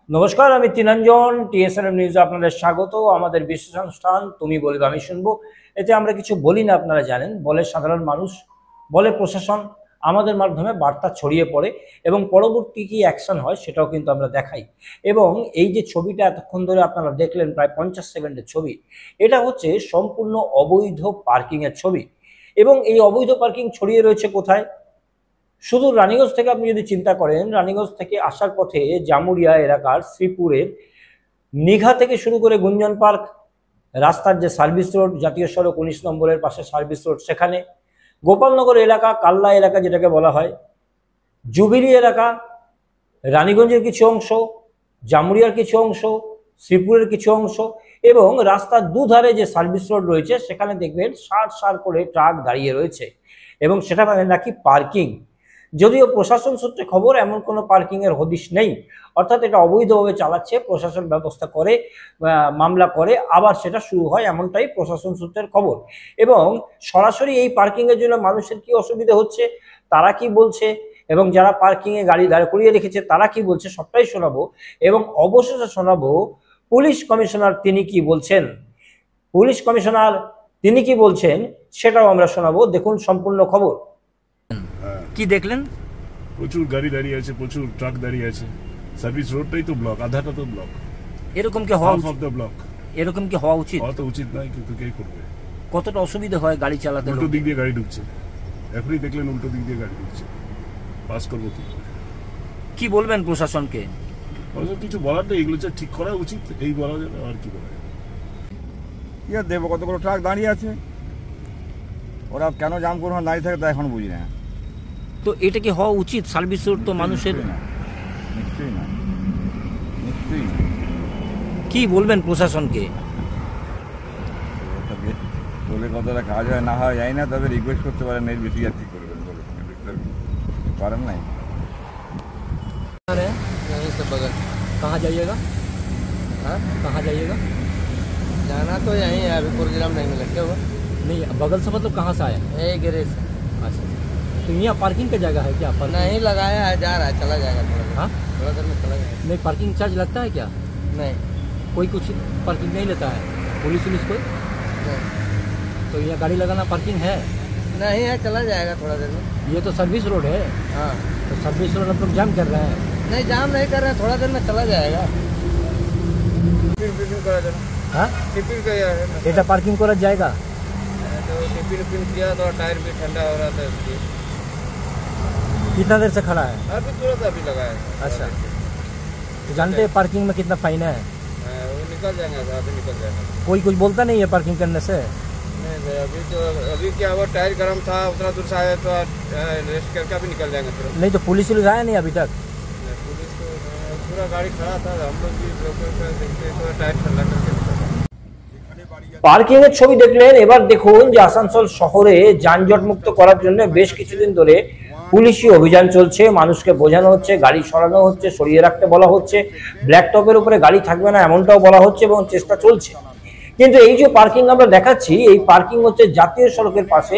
নমস্কার, আমি তিনাঞ্জন। টিএসএনএম নিউজে আপনাদের স্বাগত। আমাদের বিশেষ অনুষ্ঠান তুমি বলবে আমি শুনবো। এতে আমরা কিছু বলি না, আপনারা জানেন। বলে সাধারণ মানুষ, বলে প্রশাসন, আমাদের মাধ্যমে বার্তা ছড়িয়ে পড়ে এবং পরবর্তী কি অ্যাকশন হয় সেটাও কিন্তু আমরা দেখাই। এবং এই যে ছবিটা এতক্ষণ ধরে আপনারা দেখলেন, প্রায় 50 সেকেন্ডের ছবি, এটা হচ্ছে সম্পূর্ণ অবৈধ পার্কিংয়ের ছবি। এবং এই অবৈধ পার্কিং ছড়িয়ে রয়েছে কোথায়? শুধু রানীগঞ্জ থেকে আপনি যদি চিন্তা করেন, রানীগঞ্জ থেকে আসার পথে জামুরিয়া এলাকার শ্রীপুরের নিঘা থেকে শুরু করে গুঞ্জন পার্ক রাস্তার যে সার্ভিস রোড, জাতীয় সড়ক 19 নম্বরের পাশে সার্ভিস রোড, সেখানে গোপালনগর এলাকা, কাল্লা এলাকা যেটাকে বলা হয়, জুবিলি এলাকা, রানীগঞ্জের কিছু অংশ, জামুরিয়ার কিছু অংশ, শ্রীপুরের কিছু অংশ এবং রাস্তার দুধারে যে সার্ভিস রোড রয়েছে সেখানে দেখবেন সার সার করে ট্রাক দাঁড়িয়ে রয়েছে এবং সেটা মানে নাকি পার্কিং। যদিও প্রশাসন সূত্রে খবর এমন কোনো পার্কিংয়ের হদিশ নেই, অর্থাৎ এটা অবৈধভাবে চালাচ্ছে, প্রশাসন ব্যবস্থা করে, মামলা করে, আবার সেটা শুরু হয়, এমনটাই প্রশাসন সূত্রের খবর। এবং সরাসরি এই পার্কিংয়ের জন্য মানুষের কি অসুবিধা হচ্ছে, তারা কি বলছে, এবং যারা পার্কিংয়ে গাড়ি দাঁড় করিয়ে রেখেছে তারা কি বলছে, সবটাই শোনাবো। এবং অবশেষে শোনাবো পুলিশ কমিশনার তিনি কি বলছেন। পুলিশ কমিশনার তিনি কি বলছেন সেটাও আমরা শোনাবো। দেখুন সম্পূর্ণ খবর। কি দেখলেন? প্রচুর গাড়ি দাঁড়িয়ে আছে, প্রচুর ট্রাক দাঁড়িয়ে আছে। সার্ভিস রোডটাই তো ব্লক, আধাটা তো ব্লক। এরকম কি হওয়া উচিত? ব্লক এরকম কি হওয়া উচিত? হওয়া তো উচিত নয়, কিন্তু কে করবে? কতটা অসুবিধা হয় গাড়ি চালাতে? উল্টো দিক দিয়ে গাড়ি ঢুকছে, এখনই দেখলেন উল্টো দিক দিয়ে গাড়ি ঢুকছে। পাস করবো কি বলবেন প্রশাসনকে? কিছু বলার নেই, এগুলো ঠিক করা উচিত, এই বলা যাবে। আর কি বলা যাবে? দেবো, কতগুলো ট্রাক দাঁড়িয়ে আছে, ওরা কেন জাম করবো দাঁড়িয়ে থাকে তা এখন বুঝি না। তো এটা কি হওয়া উচিত? সার্ভিস রোড তো মানুষের। নিশ্চয়ই না, নিশ্চয়ই না। কি বলবেন প্রশাসনকে? বলে কতটা কাজ হয় না হয় যাই না, তবে রিকোয়েস্ট করতে পারেন, এর বেশি আর কি করবেন বলে পারেন নাই। कहाँ जाइएगा? हाँ, कहाँ जाइएगा? जाना तो यहीं है, अभी प्रोग्राम नहीं मिला। क्या हुआ? नहीं, बगल से मतलब कहाँ से आया? यही गिरे से। अच्छा, तो यहाँ पार्किंग का जगह है क्या? नहीं लगाया है, जा रहा है, चला जाएगा थोड़ा। हाँ, थोड़ा देर में चला जाएगा। नहीं, पार्किंग चार्ज लगता है क्या? नहीं, कोई कुछ पार्किंग नहीं लेता है? पुलिस कोई नहीं। तो यहाँ गाड़ी लगाना पार्किंग है? नहीं है, चला जाएगा थोड़ा देर में। ये तो सर्विस रोड है। हाँ, तो सर्विस रोड हम लोग जाम कर रहे हैं? नहीं, जाम नहीं कर रहे हैं, थोड़ा देर में चला जाएगा। हाँ, এটা পার্কিং করা জায়গা तो टिफिन किया तो टायर भी ठंडा हो रहा था इसलिए। कितना देर से खड़ा है? अभी तुरंत अभी लगा है। अच्छा, तो जानते हैं पार्किंग में कितना फाइन है? वो निकल जाएंगे, अभी निकल जाएगा। कोई कुछ बोलता नहीं है पार्किंग करने से? नहीं भाई, अभी क्या वो टायर गर्म था, उतना दूर से आया तो रेस्ट करके अभी निकल जाएंगे तुरंत। नहीं, तो पुलिस आया नहीं अभी तक? पुलिस तो पूरा गाड़ी खड़ा था, हम लोग भी देखते थोड़ा टायर ठंडा करके। পার্কিং এর ছবি দেখলেন। এবার দেখুন যে আসানসোল শহরে যানজট মুক্ত করার জন্য বেশ কিছুদিন ধরে পুলিশি অভিযান চলছে। মানুষকে বোঝানো হচ্ছে, গাড়ি সরানো হচ্ছে, সরিয়ে রাখতে বলা হচ্ছে, ব্ল্যাক টপের উপরে গাড়ি থাকবে না এমনটাও বলা হচ্ছে এবং চেষ্টা চলছে। কিন্তু এই যে পার্কিং আমরা দেখাচ্ছি, এই পার্কিং হচ্ছে জাতীয় সড়কের পাশে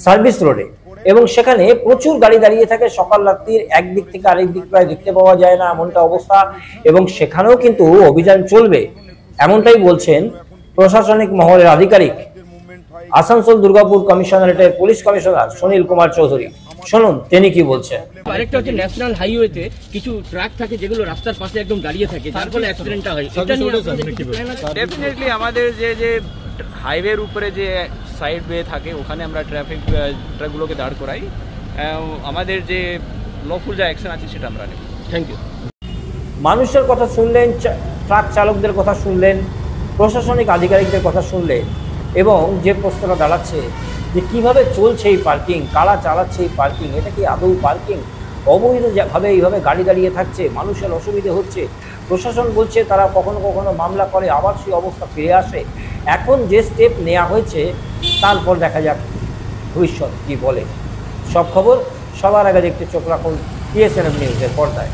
সার্ভিস রোডে এবং সেখানে প্রচুর গাড়ি দাঁড়িয়ে থাকে। সকাল রাত্রির একদিক থেকে আরেক দিক প্রায় দেখতে পাওয়া যায় না, এমনটা অবস্থা। এবং সেখানেও কিন্তু অভিযান চলবে এমনটাই বলছেন প্রশাসনিক মহলের আধিকারিক, আসানসোল দুর্গাপুর কমিশনারেটের পুলিশ কমিশনার সুনীল কুমার চৌধুরী। শুনুন তিনি কি বলছেন। আরেকটা হচ্ছে ন্যাশনাল হাইওয়েতে কিছু ট্রাক থাকে যেগুলো রাস্তার পাশে একদম দাঁড়িয়ে থাকে, তার ফলে অ্যাক্সিডেন্টটা হয়। ডেফিনেটলি আমাদের যে হাইওয়ের উপরে যে সাইড ওয়ে থাকে ওখানে আমরা ট্রাকগুলোকে দাঁড় করাই। আমাদের যে লফুল যা অ্যাকশন আছে সেটা আমরা নেব। Thank you. মানুষের কথা শুনলেন, ট্রাক চালকদের কথা শুনলেন, প্রশাসনিক আধিকারিকদের কথা শুনলেন এবং যে প্রশ্নটা দাঁড়াচ্ছে যে কিভাবে চলছে এই পার্কিং, কারা চালাচ্ছে এই পার্কিং, এটা কি আদৌ পার্কিং? অবৈধভাবে এইভাবে গাড়ি দাঁড়িয়ে থাকছে, মানুষের অসুবিধে হচ্ছে। প্রশাসন বলছে তারা কখনো কখনো মামলা করে, আবার সেই অবস্থা ফিরে আসে। এখন যে স্টেপ নেওয়া হয়েছে তারপর দেখা যাক ভবিষ্যৎ কী বলে। সব খবর সবার আগে দেখতে চোখ রাখুন TSNM নিউজের পর্দায়।